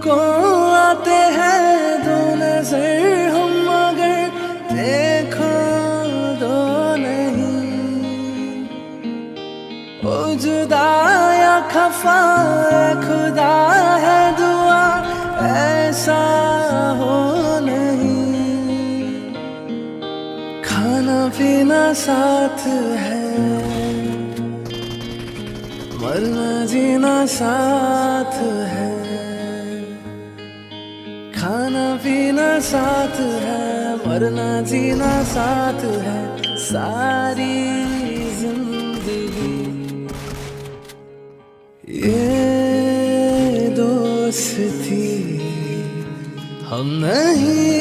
को आते हैं दो नजर हम मगर देखो दो नहीं। ओ जुदा या खफा खुदा है दुआ ऐसा हो नहीं। खाना पीना साथ है मरना जीना साथ है। खाना पीना साथ है मरना जीना साथ है। सारी जिंदगी ये दोस्ती हम नहीं